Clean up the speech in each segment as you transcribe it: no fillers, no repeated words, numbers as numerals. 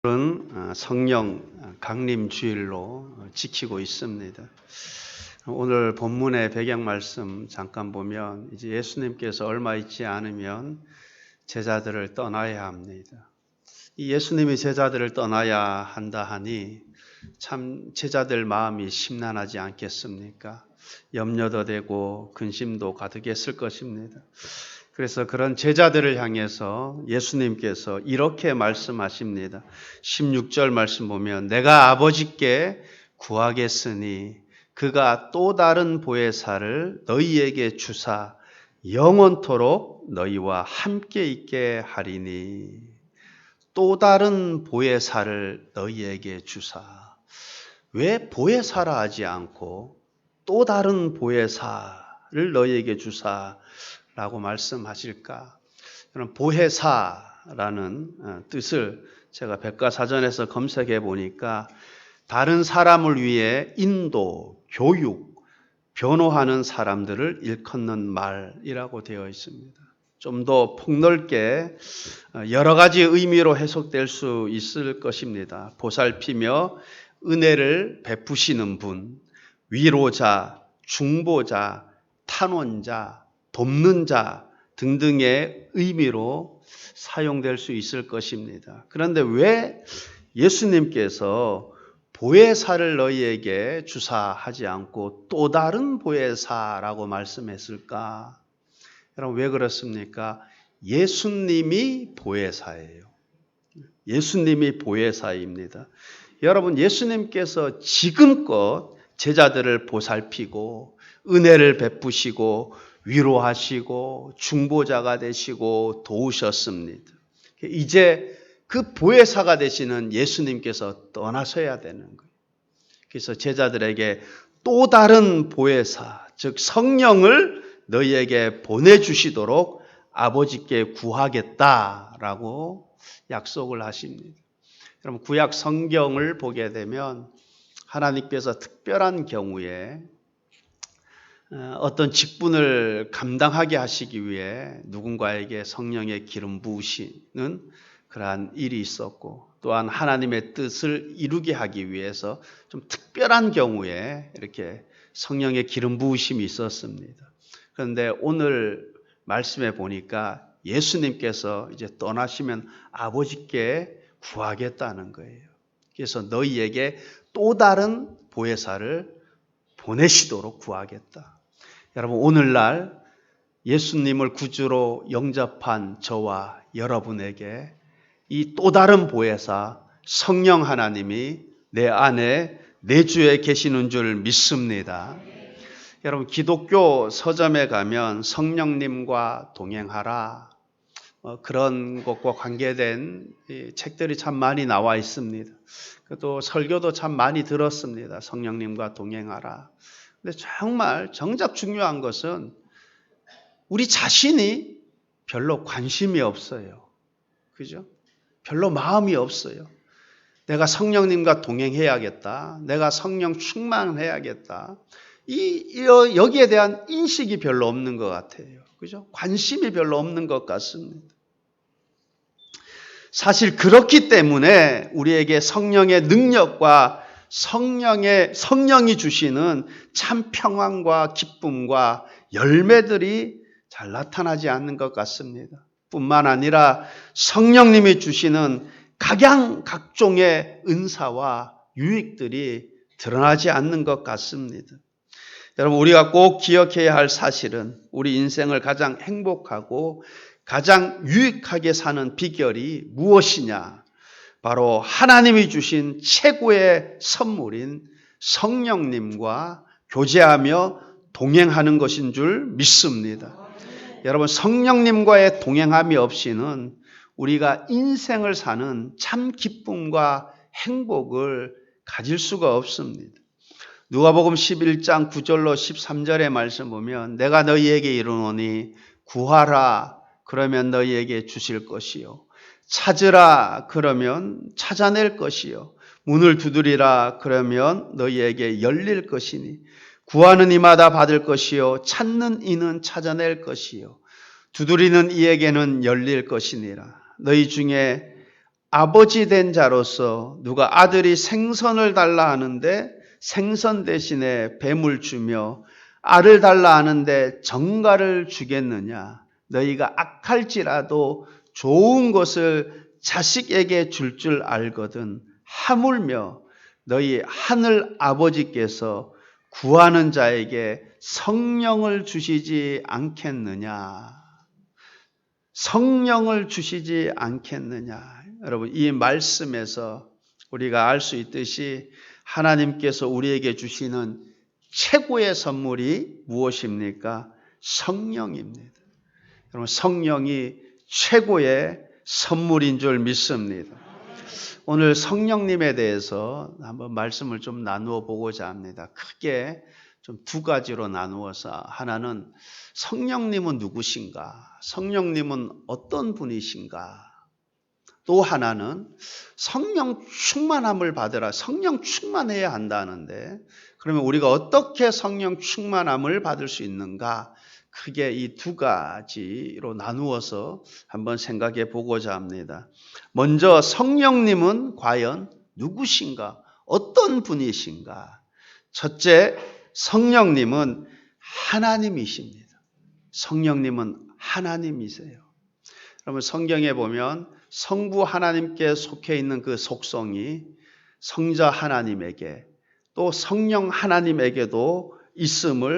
오늘은 성령 강림 주일로 지키고 있습니다. 오늘 본문의 배경 말씀 잠깐 보면 이제 예수님께서 얼마 있지 않으면 제자들을 떠나야 합니다. 이 예수님이 제자들을 떠나야 한다 하니 참 제자들 마음이 심란하지 않겠습니까? 염려도 되고 근심도 가득했을 것입니다. 그래서 그런 제자들을 향해서 예수님께서 이렇게 말씀하십니다. 16절 말씀 보면 내가 아버지께 구하겠으니 그가 또 다른 보혜사를 너희에게 주사 영원토록 너희와 함께 있게 하리니. 또 다른 보혜사를 너희에게 주사. 왜 보혜사라 하지 않고 또 다른 보혜사를 너희에게 주사 라고 말씀하실까? 보혜사라는 뜻을 제가 백과사전에서 검색해 보니까 다른 사람을 위해 인도, 교육, 변호하는 사람들을 일컫는 말이라고 되어 있습니다. 좀 더 폭넓게 여러 가지 의미로 해석될 수 있을 것입니다. 보살피며 은혜를 베푸시는 분, 위로자, 중보자, 탄원자, 돕는 자 등등의 의미로 사용될 수 있을 것입니다. 그런데 왜 예수님께서 보혜사를 너희에게 주사하지 않고 또 다른 보혜사라고 말씀했을까? 여러분 왜 그렇습니까? 예수님이 보혜사예요. 예수님이 보혜사입니다. 여러분 예수님께서 지금껏 제자들을 보살피고 은혜를 베푸시고 위로하시고 중보자가 되시고 도우셨습니다. 이제 그 보혜사가 되시는 예수님께서 떠나셔야 되는 거예요. 그래서 제자들에게 또 다른 보혜사, 즉 성령을 너희에게 보내주시도록 아버지께 구하겠다라고 약속을 하십니다. 여러분 구약 성경을 보게 되면 하나님께서 특별한 경우에 어떤 직분을 감당하게 하시기 위해 누군가에게 성령의 기름 부으시는 그러한 일이 있었고 또한 하나님의 뜻을 이루게 하기 위해서 좀 특별한 경우에 이렇게 성령의 기름 부으심이 있었습니다. 그런데 오늘 말씀에 보니까 예수님께서 이제 떠나시면 아버지께 구하겠다는 거예요. 그래서 너희에게 또 다른 보혜사를 보내시도록 구하겠다. 여러분 오늘날 예수님을 구주로 영접한 저와 여러분에게 이 또 다른 보혜사 성령 하나님이 내 안에 내주에 계시는 줄 믿습니다. 여러분 기독교 서점에 가면 성령님과 동행하라 그런 것과 관계된 책들이 참 많이 나와 있습니다. 또 설교도 참 많이 들었습니다. 성령님과 동행하라. 근데 정말 정작 중요한 것은 우리 자신이 별로 관심이 없어요. 그죠? 별로 마음이 없어요. 내가 성령님과 동행해야겠다. 내가 성령 충만해야겠다. 여기에 대한 인식이 별로 없는 것 같아요. 그죠? 관심이 별로 없는 것 같습니다. 사실 그렇기 때문에 우리에게 성령의 능력과 성령이 주시는 참 평안과 기쁨과 열매들이 잘 나타나지 않는 것 같습니다. 뿐만 아니라 성령님이 주시는 각종의 은사와 유익들이 드러나지 않는 것 같습니다. 여러분 우리가 꼭 기억해야 할 사실은 우리 인생을 가장 행복하고 가장 유익하게 사는 비결이 무엇이냐? 바로 하나님이 주신 최고의 선물인 성령님과 교제하며 동행하는 것인 줄 믿습니다. 여러분 성령님과의 동행함이 없이는 우리가 인생을 사는 참 기쁨과 행복을 가질 수가 없습니다. 누가복음 11장 9절로 13절의 말씀 보면 내가 너희에게 이르노니 구하라 그러면 너희에게 주실 것이요 찾으라 그러면 찾아낼 것이요 문을 두드리라 그러면 너희에게 열릴 것이니 구하는 이마다 받을 것이요 찾는 이는 찾아낼 것이요 두드리는 이에게는 열릴 것이니라. 너희 중에 아버지 된 자로서 누가 아들이 생선을 달라 하는데 생선 대신에 뱀을 주며 알을 달라 하는데 정갈을 주겠느냐? 너희가 악할지라도 좋은 것을 자식에게 줄 알거든 하물며 너희 하늘 아버지께서 구하는 자에게 성령을 주시지 않겠느냐? 성령을 주시지 않겠느냐? 여러분, 이 말씀에서 우리가 알 수 있듯이 하나님께서 우리에게 주시는 최고의 선물이 무엇입니까? 성령입니다. 여러분, 성령이 최고의 선물인 줄 믿습니다. 오늘 성령님에 대해서 한번 말씀을 좀 나누어 보고자 합니다. 크게 좀 두 가지로 나누어서, 하나는 성령님은 누구신가? 성령님은 어떤 분이신가? 또 하나는 성령 충만함을 받으라. 성령 충만해야 한다는데, 그러면 우리가 어떻게 성령 충만함을 받을 수 있는가? 크게 이 두 가지로 나누어서 한번 생각해 보고자 합니다. 먼저 성령님은 과연 누구신가? 어떤 분이신가? 첫째, 성령님은 하나님이십니다. 성령님은 하나님이세요. 여러분, 성경에 보면 성부 하나님께 속해 있는 그 속성이 성자 하나님에게 또 성령 하나님에게도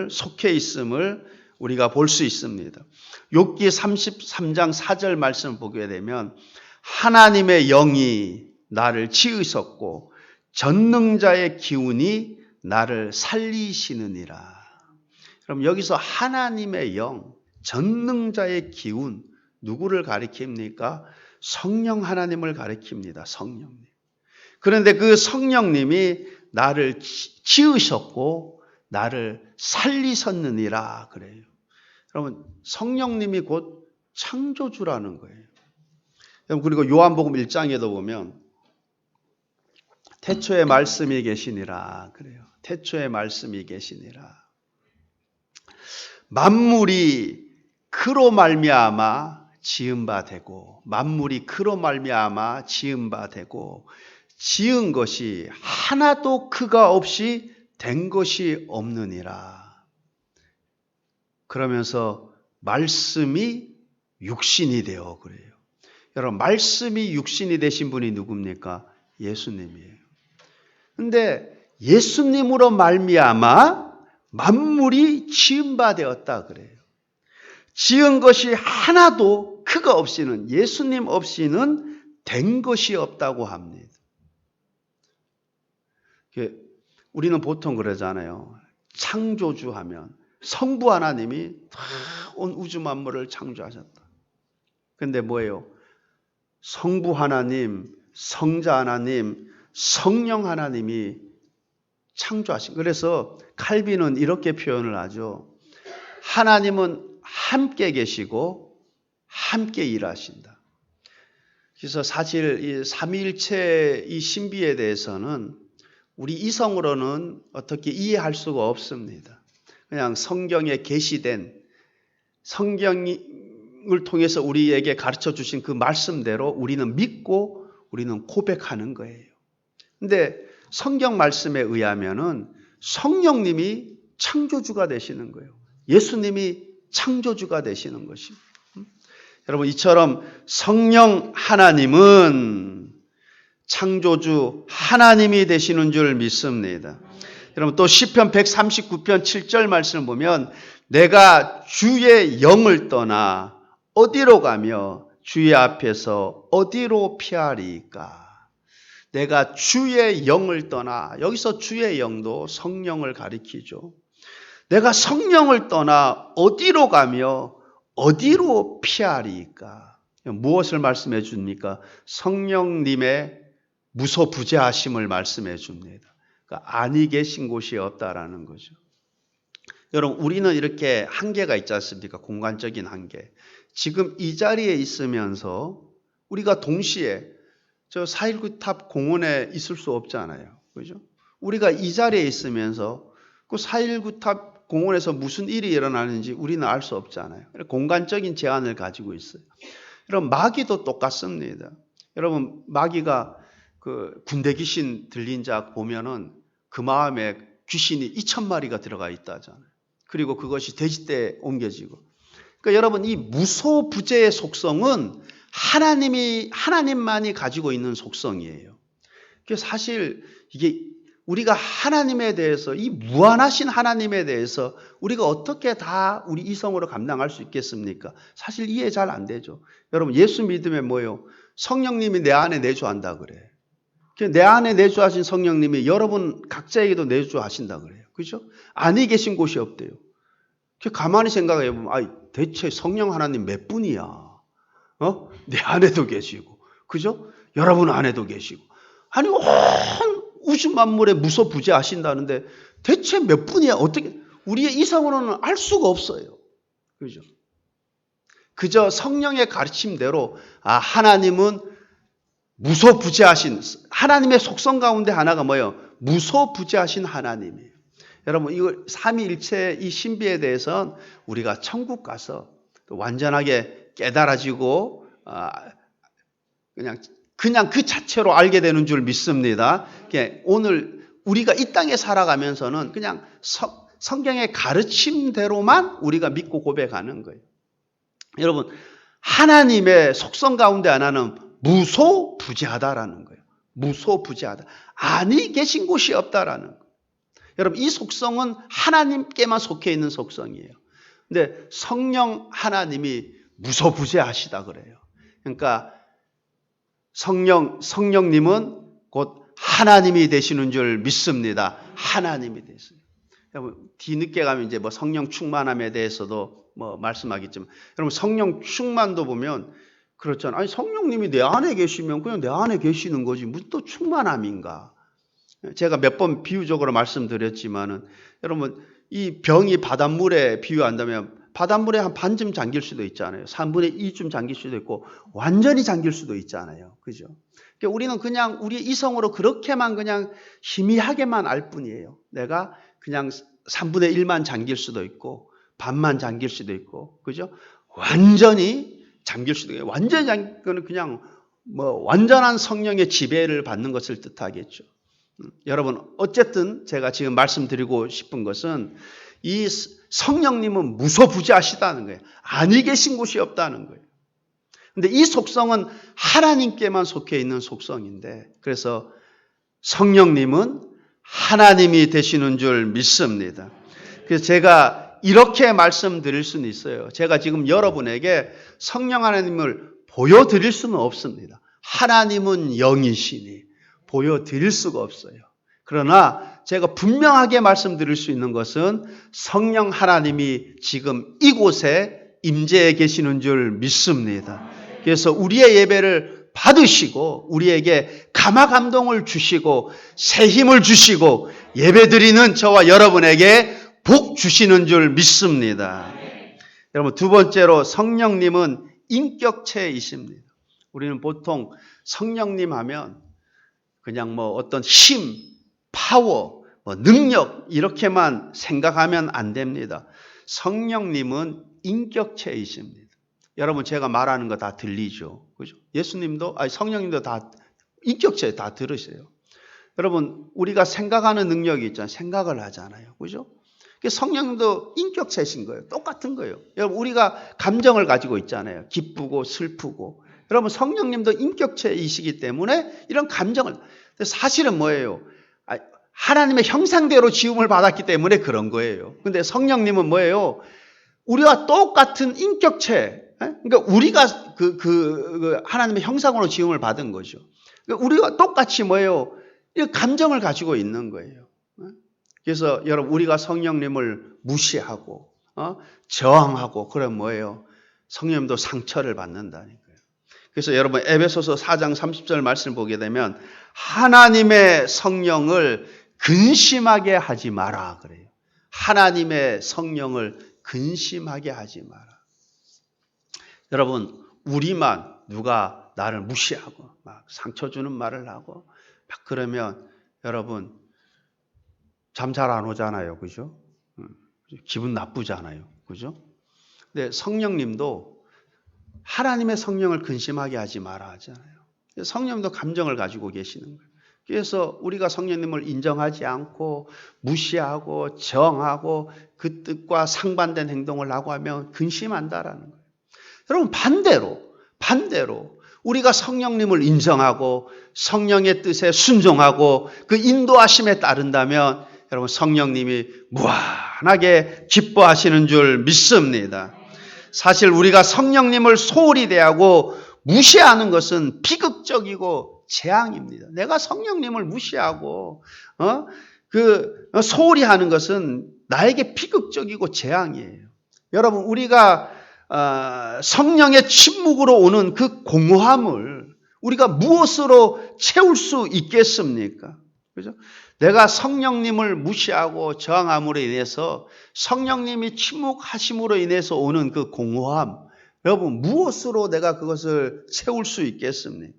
속해 있음을 우리가 볼 수 있습니다. 욥기 33장 4절 말씀을 보게 되면 하나님의 영이 나를 지으셨고 전능자의 기운이 나를 살리시느니라. 그럼 여기서 하나님의 영, 전능자의 기운, 누구를 가리킵니까? 성령 하나님을 가리킵니다. 성령님. 그런데 그 성령님이 나를 지으셨고 나를 살리셨느니라 그래요. 여러분, 성령님이 곧 창조주라는 거예요. 그리고 요한복음 1장에도 보면 태초에 말씀이 계시니라 그래요. 태초에 말씀이 계시니라. 만물이 그로 말미암아 지은 바 되고, 만물이 그로 말미암아 지은 바 되고, 지은 것이 하나도 그가 없이 된 것이 없느니라. 그러면서 말씀이 육신이 되어 그래요. 여러분, 말씀이 육신이 되신 분이 누굽니까? 예수님이에요. 근데 예수님으로 말미암아 만물이 지은 바 되었다 그래요. 지은 것이 하나도 그가 없이는, 예수님 없이는 된 것이 없다고 합니다. 우리는 보통 그러잖아요. 창조주 하면 성부 하나님이 다 온 우주 만물을 창조하셨다. 근데 뭐예요? 성부 하나님, 성자 하나님, 성령 하나님이 창조하신. 그래서 칼빈은 이렇게 표현을 하죠. 하나님은 함께 계시고 함께 일하신다. 그래서 사실 이 삼위일체 이 신비에 대해서는 우리 이성으로는 어떻게 이해할 수가 없습니다. 그냥 성경에 계시된, 성경을 통해서 우리에게 가르쳐 주신 그 말씀대로 우리는 믿고 우리는 고백하는 거예요. 근데 성경 말씀에 의하면은 성령님이 창조주가 되시는 거예요. 예수님이 창조주가 되시는 것입니다. 여러분, 이처럼 성령 하나님은 창조주 하나님이 되시는 줄 믿습니다. 여러분, 또 시편 139편 7절 말씀을 보면 내가 주의 영을 떠나 어디로 가며 주의 앞에서 어디로 피하리까? 내가 주의 영을 떠나, 여기서 주의 영도 성령을 가리키죠. 내가 성령을 떠나 어디로 가며 어디로 피하리까? 무엇을 말씀해 줍니까? 성령님의 무소부재하심을 말씀해 줍니다. 그러니까 아니 계신 곳이 없다라는 거죠. 여러분, 우리는 이렇게 한계가 있지 않습니까? 공간적인 한계. 지금 이 자리에 있으면서 우리가 동시에 저 4.19 탑 공원에 있을 수 없잖아요. 그죠? 우리가 이 자리에 있으면서 그 4.19 탑 공원에서 무슨 일이 일어나는지 우리는 알 수 없잖아요. 공간적인 제한을 가지고 있어요. 여러분, 마귀도 똑같습니다. 여러분 마귀가 그 군대 귀신 들린 자 보면은 그 마음에 귀신이 2,000마리가 들어가 있다잖아요. 그리고 그것이 돼지떼에 옮겨지고. 그러니까 여러분 이 무소부재의 속성은 하나님만이 가지고 있는 속성이에요. 그래서 사실 이게 우리가 하나님에 대해서 이 무한하신 하나님에 대해서 우리가 어떻게 다 우리 이성으로 감당할 수 있겠습니까? 사실 이해 잘 안 되죠. 여러분 예수 믿으면 뭐예요? 성령님이 내 안에 내주한다 그래. 내 안에 내주하신 성령님이 여러분 각자에게도 내주하신다 그래요. 그죠? 안에 계신 곳이 없대요. 가만히 생각해 보면 대체 성령 하나님 몇 분이야? 내 안에도 계시고, 그죠? 여러분 안에도 계시고. 아니 온 우주 만물에 무소부재하신다는데 대체 몇 분이야? 어떻게 우리의 이성으로는 알 수가 없어요. 그죠? 그저 성령의 가르침대로 하나님은 무소부재하신 하나님의 속성 가운데 하나가 뭐예요? 무소부재하신 하나님이에요. 여러분 이거 삼위일체 이 신비에 대해서는 우리가 천국 가서 완전하게 깨달아지고 그냥 그 자체로 알게 되는 줄 믿습니다. 오늘 우리가 이 땅에 살아가면서는 그냥 성경의 가르침대로만 우리가 믿고 고백하는 거예요. 여러분 하나님의 속성 가운데 하나는 무소부재하다라는 거예요. 무소부재하다. 안이 계신 곳이 없다라는 거예요. 여러분 이 속성은 하나님께만 속해 있는 속성이에요. 근데 성령 하나님이 무소부재하시다 그래요. 그러니까 성령님은 곧 하나님이 되시는 줄 믿습니다. 하나님이 되세요. 여러분 뒤늦게 가면 이제 뭐 성령 충만함에 대해서도 뭐 말씀하겠지만 여러분 성령 충만도 보면 그렇잖아요. 아니 성령님이 내 안에 계시면 그냥 내 안에 계시는 거지 무슨 또 충만함인가? 제가 몇 번 비유적으로 말씀드렸지만은 여러분 이 병이 바닷물에 비유한다면 바닷물에 한 반쯤 잠길 수도 있잖아요. 3분의 2쯤 잠길 수도 있고 완전히 잠길 수도 있잖아요. 그죠? 그러니까 우리는 그냥 우리의 이성으로 그렇게만 그냥 희미하게만 알 뿐이에요. 내가 그냥 3분의 1만 잠길 수도 있고 반만 잠길 수도 있고 그죠? 완전히 잠길 수도 있고 완전히 잠길 거는 그냥 뭐 완전한 성령의 지배를 받는 것을 뜻하겠죠. 여러분 어쨌든 제가 지금 말씀드리고 싶은 것은 이 성령님은 무소부재하시다는 거예요. 안이 계신 곳이 없다는 거예요. 근데 이 속성은 하나님께만 속해 있는 속성인데 그래서 성령님은 하나님이 되시는 줄 믿습니다. 그래서 제가 이렇게 말씀드릴 수는 있어요. 제가 지금 여러분에게 성령 하나님을 보여드릴 수는 없습니다. 하나님은 영이시니 보여드릴 수가 없어요. 그러나 제가 분명하게 말씀드릴 수 있는 것은 성령 하나님이 지금 이곳에 임재해 계시는 줄 믿습니다. 그래서 우리의 예배를 받으시고 우리에게 감화 감동을 주시고 새 힘을 주시고 예배드리는 저와 여러분에게 복 주시는 줄 믿습니다. 여러분 두 번째로 성령님은 인격체이십니다. 우리는 보통 성령님 하면 그냥 뭐 어떤 힘, 파워, 능력 이렇게만 생각하면 안 됩니다. 성령님은 인격체이십니다. 여러분 제가 말하는 거 다 들리죠? 그죠? 예수님도 성령님도 다 인격체 다 들으세요. 여러분 우리가 생각하는 능력이 있잖아요. 생각을 하잖아요. 그죠? 성령님도 인격체이신 거예요. 똑같은 거예요. 여러분 우리가 감정을 가지고 있잖아요. 기쁘고 슬프고. 여러분 성령님도 인격체이시기 때문에 이런 감정을 사실은 뭐예요? 하나님의 형상대로 지음을 받았기 때문에 그런 거예요. 근데 성령님은 뭐예요? 우리와 똑같은 인격체. 그러니까 우리가 그 하나님의 형상으로 지음을 받은 거죠. 그러니까 우리가 똑같이 뭐예요? 이 감정을 가지고 있는 거예요. 그래서 여러분 우리가 성령님을 무시하고 저항하고 그럼 뭐예요? 성령님도 상처를 받는다니까요. 그래서 여러분 에베소서 4장 30절 말씀을 보게 되면 하나님의 성령을 근심하게 하지 마라 그래요. 하나님의 성령을 근심하게 하지 마라. 여러분 우리만 누가 나를 무시하고 막 상처 주는 말을 하고 막 그러면 여러분 잠 잘 안 오잖아요. 그죠? 기분 나쁘잖아요. 그죠? 근데 성령님도 하나님의 성령을 근심하게 하지 마라 하잖아요. 성령님도 감정을 가지고 계시는 거예요. 그래서 우리가 성령님을 인정하지 않고 무시하고 정하고 그 뜻과 상반된 행동을 하고 하면 근심한다라는 거예요. 여러분 반대로 우리가 성령님을 인정하고 성령의 뜻에 순종하고 그 인도하심에 따른다면 여러분 성령님이 무한하게 기뻐하시는 줄 믿습니다. 사실 우리가 성령님을 소홀히 대하고 무시하는 것은 비극적이고 재앙입니다. 내가 성령님을 무시하고 소홀히 하는 것은 나에게 비극적이고 재앙이에요. 여러분 우리가 성령의 침묵으로 오는 그 공허함을 우리가 무엇으로 채울 수 있겠습니까? 그죠? 내가 성령님을 무시하고 저항함으로 인해서 성령님이 침묵하심으로 인해서 오는 그 공허함, 여러분 무엇으로 내가 그것을 채울 수 있겠습니까?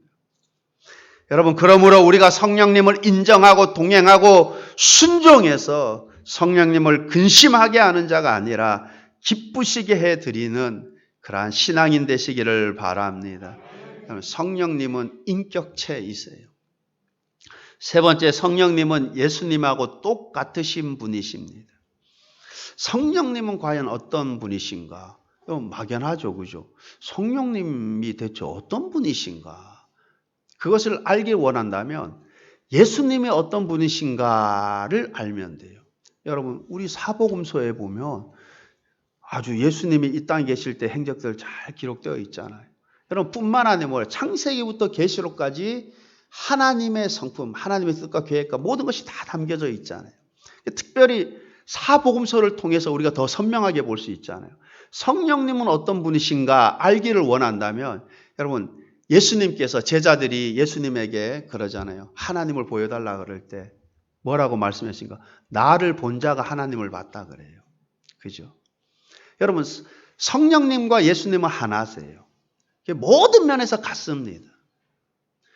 여러분 그러므로 우리가 성령님을 인정하고 동행하고 순종해서 성령님을 근심하게 하는 자가 아니라 기쁘시게 해드리는 그러한 신앙인 되시기를 바랍니다. 성령님은 인격체이세요. 세 번째, 성령님은 예수님하고 똑같으신 분이십니다. 성령님은 과연 어떤 분이신가? 막연하죠, 그죠? 성령님이 대체 어떤 분이신가? 그것을 알길 원한다면 예수님이 어떤 분이신가를 알면 돼요. 여러분, 우리 사복음서에 보면 아주 예수님이 이 땅에 계실 때 행적들 잘 기록되어 있잖아요. 여러분, 뿐만 아니라 뭐예요? 창세기부터 계시록까지 하나님의 성품, 하나님의 뜻과 계획과 모든 것이 다 담겨져 있잖아요. 특별히 사복음서를 통해서 우리가 더 선명하게 볼 수 있잖아요. 성령님은 어떤 분이신가 알기를 원한다면 여러분 예수님께서 제자들이 예수님에게 그러잖아요. 하나님을 보여달라 그럴 때 뭐라고 말씀하신가? 나를 본 자가 하나님을 봤다 그래요. 그죠? 여러분 성령님과 예수님은 하나세요. 모든 면에서 같습니다.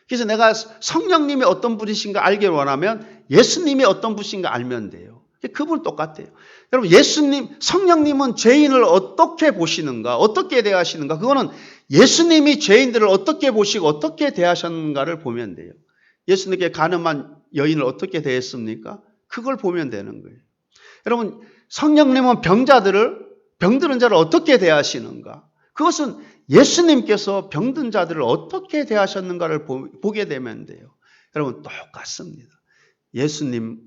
그래서 내가 성령님이 어떤 분이신가 알기를 원하면 예수님이 어떤 분이신가 알면 돼요. 그분 똑같아요. 여러분 성령님은 죄인을 어떻게 보시는가, 어떻게 대하시는가, 그거는 예수님이 죄인들을 어떻게 보시고 어떻게 대하셨는가를 보면 돼요. 예수님께 가늠한 여인을 어떻게 대했습니까? 그걸 보면 되는 거예요. 여러분 성령님은 병든 자를 어떻게 대하시는가, 그것은 예수님께서 병든 자들을 어떻게 대하셨는가를 보게 되면 돼요. 여러분 똑같습니다. 예수님은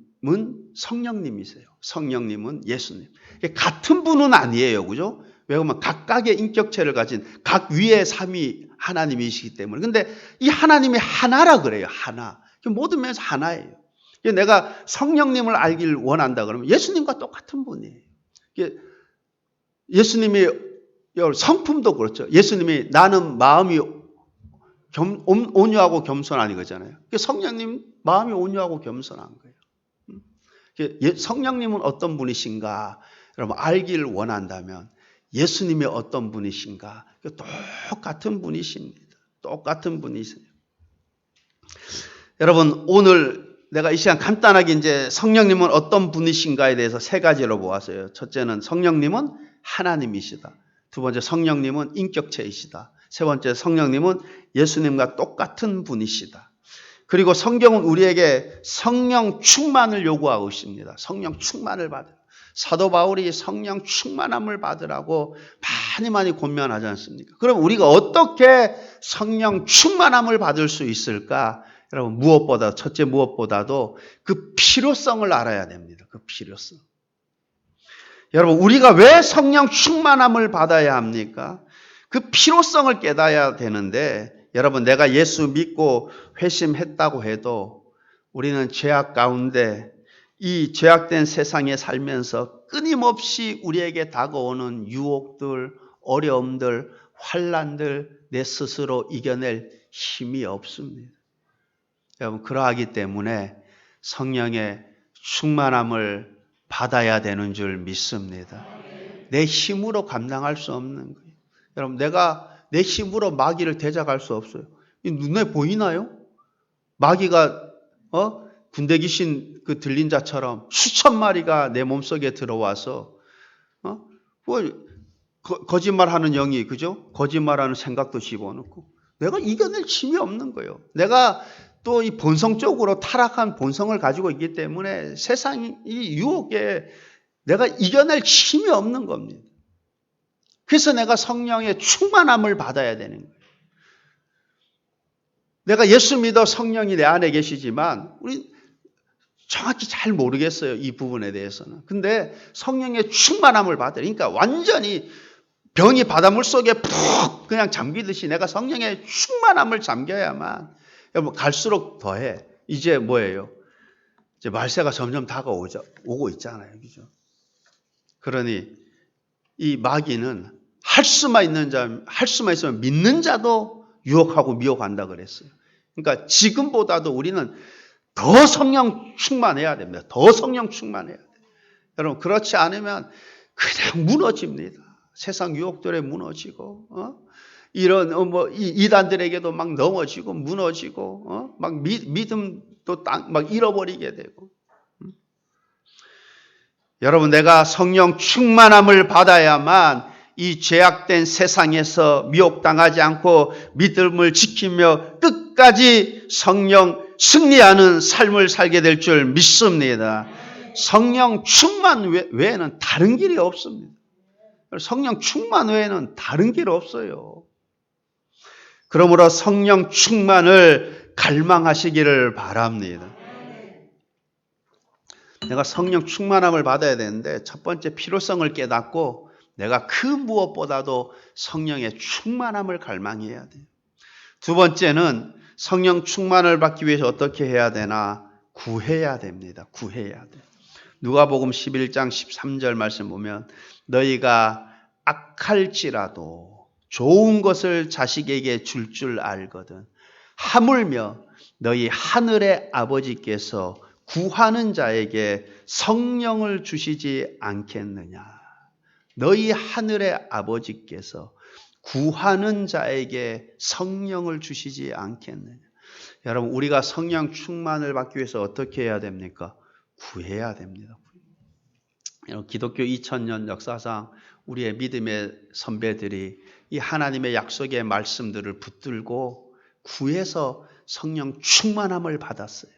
성령님이세요. 성령님은 예수님. 같은 분은 아니에요. 그죠? 왜냐하면 각각의 인격체를 가진 각 위의 삼위 하나님이시기 때문에. 근데 이 하나님이 하나라 그래요. 하나. 모든 면에서 하나예요. 내가 성령님을 알길 원한다 그러면 예수님과 똑같은 분이에요. 예수님이 성품도 그렇죠. 예수님이 나는 마음이 온유하고 겸손하니 거잖아요. 성령님 마음이 온유하고 겸손한 거예요. 성령님은 어떤 분이신가 여러분 알기를 원한다면 예수님이 어떤 분이신가 똑같은 분이십니다. 똑같은 분이세요. 여러분 오늘 내가 이 시간 간단하게 이제 성령님은 어떤 분이신가에 대해서 세 가지로 보았어요. 첫째는 성령님은 하나님이시다. 두 번째 성령님은 인격체이시다. 세 번째 성령님은 예수님과 똑같은 분이시다. 그리고 성경은 우리에게 성령 충만을 요구하고 있습니다. 성령 충만을 받으라. 사도 바울이 성령 충만함을 받으라고 많이 권면하지 않습니까? 그럼 우리가 어떻게 성령 충만함을 받을 수 있을까? 여러분 무엇보다도 그 필요성을 알아야 됩니다. 그 필요성. 여러분 우리가 왜 성령 충만함을 받아야 합니까? 그 필요성을 깨달아야 되는데 여러분 내가 예수 믿고 회심했다고 해도 우리는 죄악 가운데 이 죄악된 세상에 살면서 끊임없이 우리에게 다가오는 유혹들, 어려움들, 환난들 내 스스로 이겨낼 힘이 없습니다. 여러분 그러하기 때문에 성령의 충만함을 받아야 되는 줄 믿습니다. 내 힘으로 감당할 수 없는 거예요. 여러분 내가 내 힘으로 마귀를 대적할 수 없어요. 눈에 보이나요? 마귀가 군대 귀신 들린 자처럼 수천 마리가 내 몸속에 들어와서 거짓말하는 영이 그죠? 거짓말하는 생각도 집어넣고 내가 이겨낼 힘이 없는 거예요. 내가 또 이 본성적으로 타락한 본성을 가지고 있기 때문에 세상이 이 유혹에 내가 이겨낼 힘이 없는 겁니다. 그래서 내가 성령의 충만함을 받아야 되는 거예요. 내가 예수 믿어 성령이 내 안에 계시지만 우리 정확히 잘 모르겠어요. 이 부분에 대해서는. 근데 성령의 충만함을 받으니까 그러니까 완전히 병이 바닷물 속에 푹 그냥 잠기듯이 내가 성령의 충만함을 잠겨야만 여러분 갈수록 더해. 이제 뭐예요? 이제 말세가 점점 오고 있잖아요. 그죠? 그러니 이 마귀는 할 수만 있으면 믿는 자도 유혹하고 미혹한다 그랬어요. 그러니까 지금보다도 우리는 더 성령 충만해야 됩니다. 더 성령 충만해야 돼요. 여러분 그렇지 않으면 그냥 무너집니다. 세상 유혹들에 무너지고 이런 이단들에게도 막 넘어지고 무너지고 막 믿음도 막 잃어버리게 되고. 여러분 내가 성령 충만함을 받아야만 이 죄악된 세상에서 미혹당하지 않고 믿음을 지키며 끝까지 성령 승리하는 삶을 살게 될 줄 믿습니다. 성령 충만 외에는 다른 길이 없습니다. 성령 충만 외에는 다른 길 없어요. 그러므로 성령 충만을 갈망하시기를 바랍니다. 내가 성령 충만함을 받아야 되는데 첫 번째 필요성을 깨닫고 내가 그 무엇보다도 성령의 충만함을 갈망해야 돼요. 두 번째는 성령 충만을 받기 위해서 어떻게 해야 되나? 구해야 됩니다. 구해야 돼요. 누가복음 11장 13절 말씀 보면 너희가 악할지라도 좋은 것을 자식에게 줄 알거든 하물며 너희 하늘의 아버지께서 구하는 자에게 성령을 주시지 않겠느냐. 너희 하늘의 아버지께서 구하는 자에게 성령을 주시지 않겠느냐. 여러분 우리가 성령 충만을 받기 위해서 어떻게 해야 됩니까? 구해야 됩니다. 기독교 2000년 역사상 우리의 믿음의 선배들이 이 하나님의 약속의 말씀들을 붙들고 구해서 성령 충만함을 받았어요.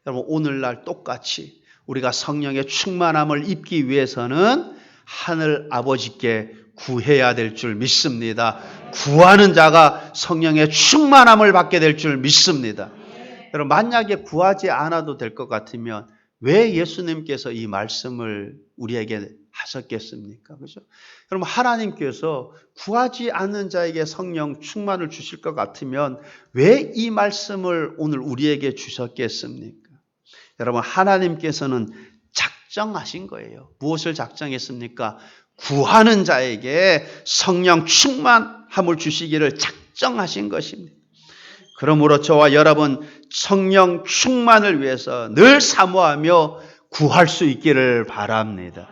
여러분 오늘날 똑같이 우리가 성령의 충만함을 입기 위해서는 하늘 아버지께 구해야 될 줄 믿습니다. 구하는 자가 성령의 충만함을 받게 될 줄 믿습니다. 여러분 만약에 구하지 않아도 될 것 같으면 왜 예수님께서 이 말씀을 우리에게 하셨겠습니까? 그죠? 여러분 하나님께서 구하지 않는 자에게 성령 충만을 주실 것 같으면 왜 이 말씀을 오늘 우리에게 주셨겠습니까? 여러분 하나님께서는 작정하신 거예요. 무엇을 작정했습니까? 구하는 자에게 성령 충만함을 주시기를 작정하신 것입니다. 그러므로 저와 여러분 성령 충만을 위해서 늘 사모하며 구할 수 있기를 바랍니다.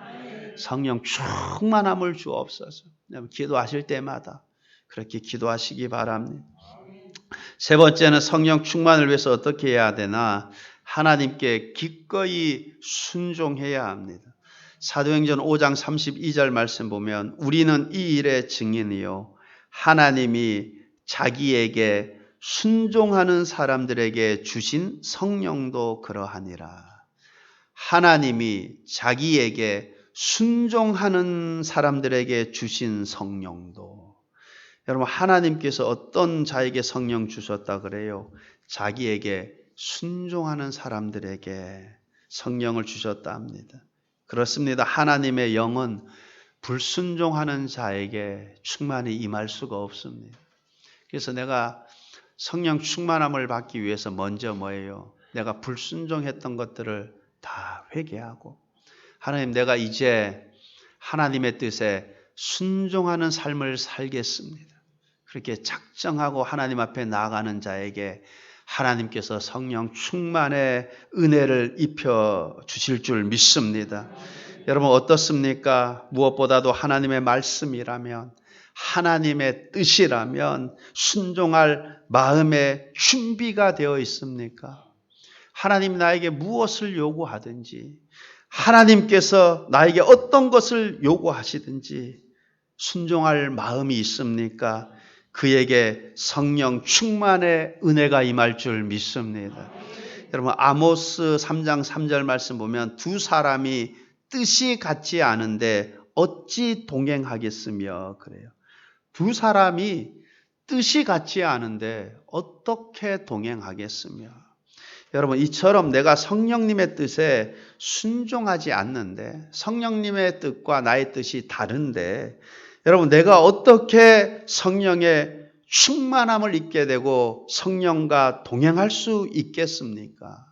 성령 충만함을 주옵소서. 기도하실 때마다 그렇게 기도하시기 바랍니다. 세 번째는 성령 충만을 위해서 어떻게 해야 되나? 하나님께 기꺼이 순종해야 합니다. 사도행전 5장 32절 말씀 보면 우리는 이 일의 증인이요 하나님이 자기에게 순종하는 사람들에게 주신 성령도 그러하니라. 하나님이 자기에게 순종하는 사람들에게 주신 성령도. 여러분 하나님께서 어떤 자에게 성령 주셨다 그래요? 자기에게 순종하는 사람들에게 성령을 주셨다 합니다. 그렇습니다. 하나님의 영은 불순종하는 자에게 충만히 임할 수가 없습니다. 그래서 내가 성령 충만함을 받기 위해서 먼저 뭐예요? 내가 불순종했던 것들을 다 회개하고 하나님 내가 이제 하나님의 뜻에 순종하는 삶을 살겠습니다. 그렇게 작정하고 하나님 앞에 나아가는 자에게 하나님께서 성령 충만의 은혜를 입혀 주실 줄 믿습니다. 여러분 어떻습니까? 무엇보다도 하나님의 말씀이라면 하나님의 뜻이라면 순종할 마음의 준비가 되어 있습니까? 하나님 나에게 무엇을 요구하든지 하나님께서 나에게 어떤 것을 요구하시든지 순종할 마음이 있습니까? 그에게 성령 충만의 은혜가 임할 줄 믿습니다. 여러분 아모스 3장 3절 말씀 보면 두 사람이 뜻이 같지 않은데 어찌 동행하겠으며 그래요. 두 사람이 뜻이 같지 않은데 어떻게 동행하겠으며. 여러분 이처럼 내가 성령님의 뜻에 순종하지 않는데 성령님의 뜻과 나의 뜻이 다른데 여러분 내가 어떻게 성령의 충만함을 잊게 되고 성령과 동행할 수 있겠습니까?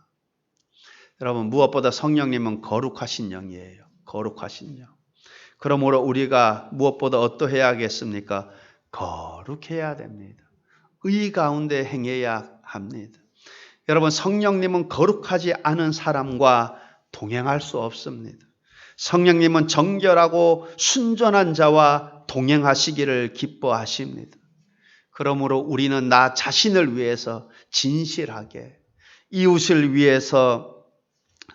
여러분 무엇보다 성령님은 거룩하신 영이에요. 거룩하신 영. 그러므로 우리가 무엇보다 어떠해야겠습니까? 거룩해야 됩니다. 의 가운데 행해야 합니다. 여러분 성령님은 거룩하지 않은 사람과 동행할 수 없습니다. 성령님은 정결하고 순전한 자와 동행하시기를 기뻐하십니다. 그러므로 우리는 나 자신을 위해서 진실하게, 이웃을 위해서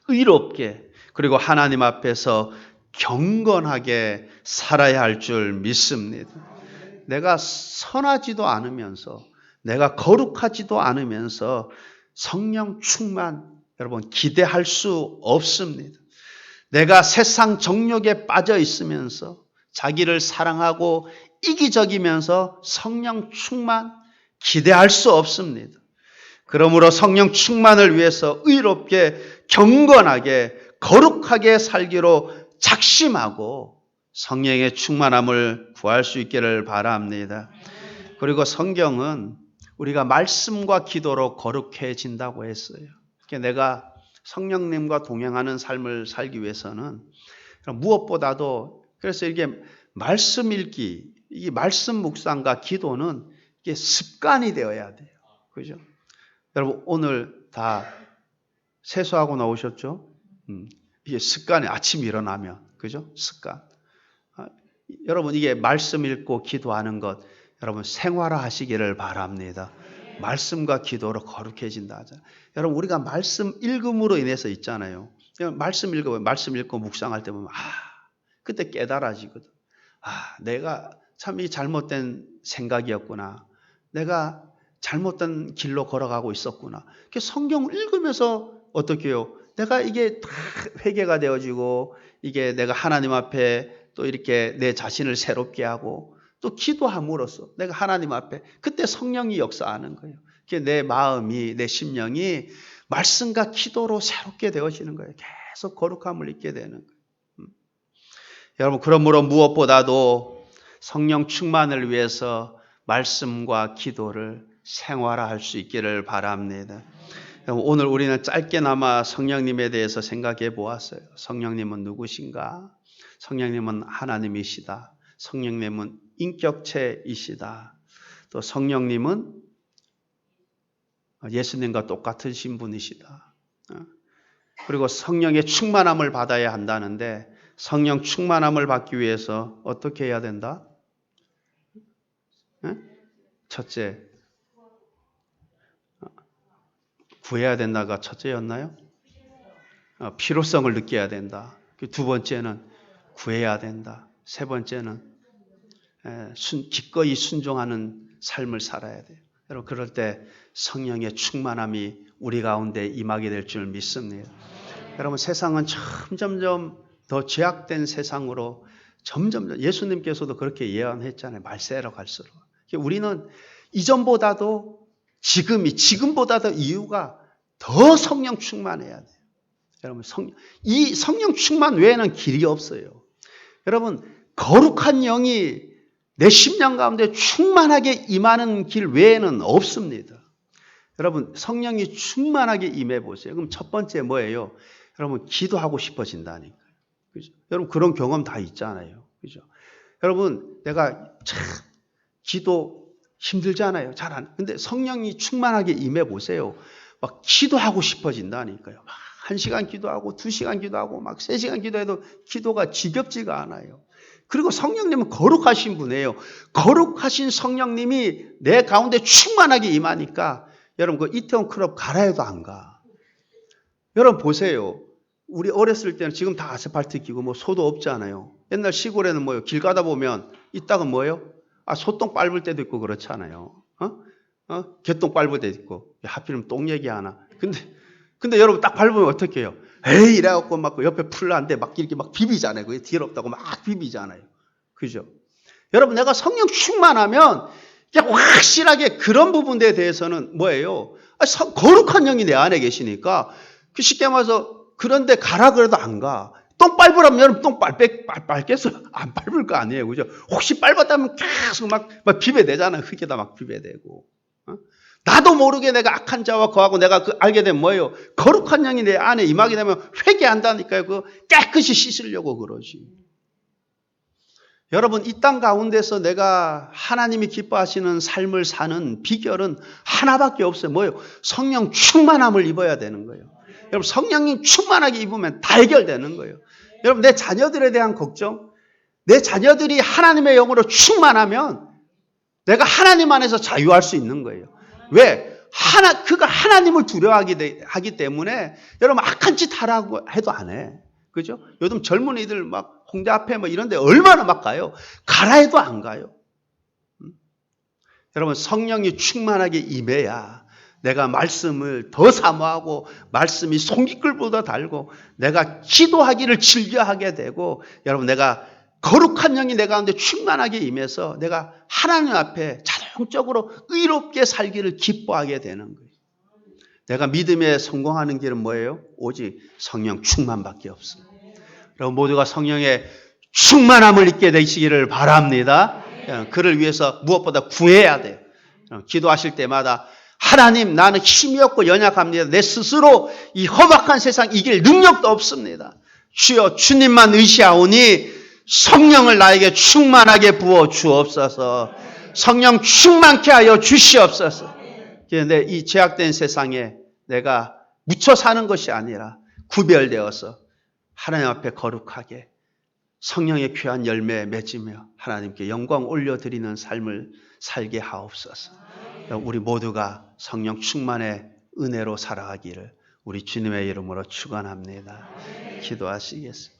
의롭게, 그리고 하나님 앞에서 경건하게 살아야 할 줄 믿습니다. 내가 선하지도 않으면서, 내가 거룩하지도 않으면서 성령 충만, 여러분 기대할 수 없습니다. 내가 세상 정욕에 빠져 있으면서 자기를 사랑하고 이기적이면서 성령 충만 기대할 수 없습니다. 그러므로 성령 충만을 위해서 의롭게 경건하게 거룩하게 살기로 작심하고 성령의 충만함을 구할 수 있기를 바랍니다. 그리고 성경은 우리가 말씀과 기도로 거룩해진다고 했어요. 내가 성령님과 동행하는 삶을 살기 위해서는 무엇보다도 그래서 이게 말씀 읽기, 이 말씀 묵상과 기도는 이게 습관이 되어야 돼요. 그죠? 여러분 오늘 다 세수하고 나오셨죠? 이게 습관이 아침 일어나면 그죠? 습관. 여러분 이게 말씀 읽고 기도하는 것 여러분 생활화하시기를 바랍니다. 말씀과 기도로 거룩해진다 하잖아요. 여러분 우리가 말씀 읽음으로 인해서 있잖아요. 말씀 읽고 묵상할 때 보면 그때 깨달아지거든. 내가 참 이 잘못된 생각이었구나. 내가 잘못된 길로 걸어가고 있었구나. 성경을 읽으면서 어떻게 해요? 내가 이게 다 회개가 되어지고 이게 내가 하나님 앞에 또 이렇게 내 자신을 새롭게 하고 또 기도함으로써 내가 하나님 앞에 그때 성령이 역사하는 거예요. 내 마음이 내 심령이 말씀과 기도로 새롭게 되어지는 거예요. 계속 거룩함을 잊게 되는 거예요. 여러분 그러므로 무엇보다도 성령 충만을 위해서 말씀과 기도를 생활화할 수 있기를 바랍니다. 오늘 우리는 짧게나마 성령님에 대해서 생각해 보았어요. 성령님은 누구신가? 성령님은 하나님이시다. 성령님은 인격체이시다. 또 성령님은 예수님과 똑같으신 분이시다. 그리고 성령의 충만함을 받아야 한다는데 성령 충만함을 받기 위해서 어떻게 해야 된다? 첫째, 구해야 된다가 첫째였나요? 필요성을 느껴야 된다. 두 번째는 구해야 된다. 세 번째는 기꺼이 순종하는 삶을 살아야 돼요. 여러분 그럴 때 성령의 충만함이 우리 가운데 임하게 될 줄 믿습니다. 여러분 세상은 점점점 더 죄악된 세상으로 점점 예수님께서도 그렇게 예언했잖아요. 말세로 갈수록. 우리는 이전보다도 지금보다도 이유가 더 성령 충만해야 돼요. 여러분 이 성령 충만 외에는 길이 없어요. 여러분 거룩한 영이 내 심령 가운데 충만하게 임하는 길 외에는 없습니다. 여러분 성령이 충만하게 임해 보세요. 그럼 첫 번째 뭐예요? 여러분 기도하고 싶어진다니까요. 그죠? 여러분 그런 경험 다 있잖아요. 그죠? 여러분 내가 참 기도 힘들잖아요. 근데 성령이 충만하게 임해 보세요. 막 기도하고 싶어진다니까요. 막 1시간 기도하고 2시간 기도하고 막 3시간 기도해도 기도가 지겹지가 않아요. 그리고 성령님은 거룩하신 분이에요. 거룩하신 성령님이 내 가운데 충만하게 임하니까 여러분 그 이태원 클럽 가라 해도 안 가. 여러분 보세요. 우리 어렸을 때는 지금 다 아스팔트 끼고 뭐 소도 없잖아요. 옛날 시골에는 뭐예요? 길 가다 보면 이따가 뭐예요? 소똥 밟을 때도 있고 그렇잖아요. 개똥 밟을 때도 있고. 하필이면 똥 얘기하나. 근데 여러분 딱 밟으면 어떻게 해요? 에이, 이래갖고 막 옆에 풀라는데 막 이렇게 막 비비잖아요. 그게 더럽다고 막 비비잖아요. 그죠? 여러분, 내가 성령 충만하면 그냥 확실하게 그런 부분에 대해서는 뭐예요? 거룩한 영이 내 안에 계시니까 쉽게 말해서 그런데 가라 그래도 안 가. 똥 밟으라면 여러분 똥 밟겠어요? 안 밟을 거 아니에요. 그죠? 혹시 밟았다면 계속 막 비벼대잖아요. 흙에다 막 비벼대고. 나도 모르게 내가 악한 자와 거하고 내가 알게 되면 뭐예요? 거룩한 영이 내 안에 임하게 되면 회개한다니까요. 그 깨끗이 씻으려고 그러지. 여러분, 이 땅 가운데서 내가 하나님이 기뻐하시는 삶을 사는 비결은 하나밖에 없어요. 뭐예요? 성령 충만함을 입어야 되는 거예요. 여러분, 성령님 충만하게 입으면 다 해결되는 거예요. 여러분, 내 자녀들에 대한 걱정, 내 자녀들이 하나님의 영으로 충만하면 내가 하나님 안에서 자유할 수 있는 거예요. 왜? 그가 하나님을 두려워하기 때문에 여러분 악한 짓 하라고 해도 안 해. 그죠? 요즘 젊은이들 막 홍대 앞에 뭐 이런 데 얼마나 막 가요. 가라 해도 안 가요. 여러분, 성령이 충만하게 임해야 내가 말씀을 더 사모하고 말씀이 송깃글보다 달고 내가 기도하기를 즐겨하게 되고 여러분, 내가 거룩한 영이 내 가운데 충만하게 임해서 내가 하나님 앞에 자동적으로 의롭게 살기를 기뻐하게 되는 거예요. 내가 믿음에 성공하는 길은 뭐예요? 오직 성령 충만밖에 없습니다. 여러분 모두가 성령의 충만함을 입게 되시기를 바랍니다. 그를 위해서 무엇보다 구해야 돼요. 기도하실 때마다 하나님, 나는 힘이 없고 연약합니다. 내 스스로 이 험악한 세상 이길 능력도 없습니다. 주여, 주님만 의시하오니 성령을 나에게 충만하게 부어 주옵소서. 성령 충만케 하여 주시옵소서. 그런데 이 죄악된 세상에 내가 묻혀 사는 것이 아니라 구별되어서 하나님 앞에 거룩하게 성령의 귀한 열매 맺으며 하나님께 영광 올려드리는 삶을 살게 하옵소서. 우리 모두가 성령 충만의 은혜로 살아가기를 우리 주님의 이름으로 축원합니다. 기도하시겠습니다.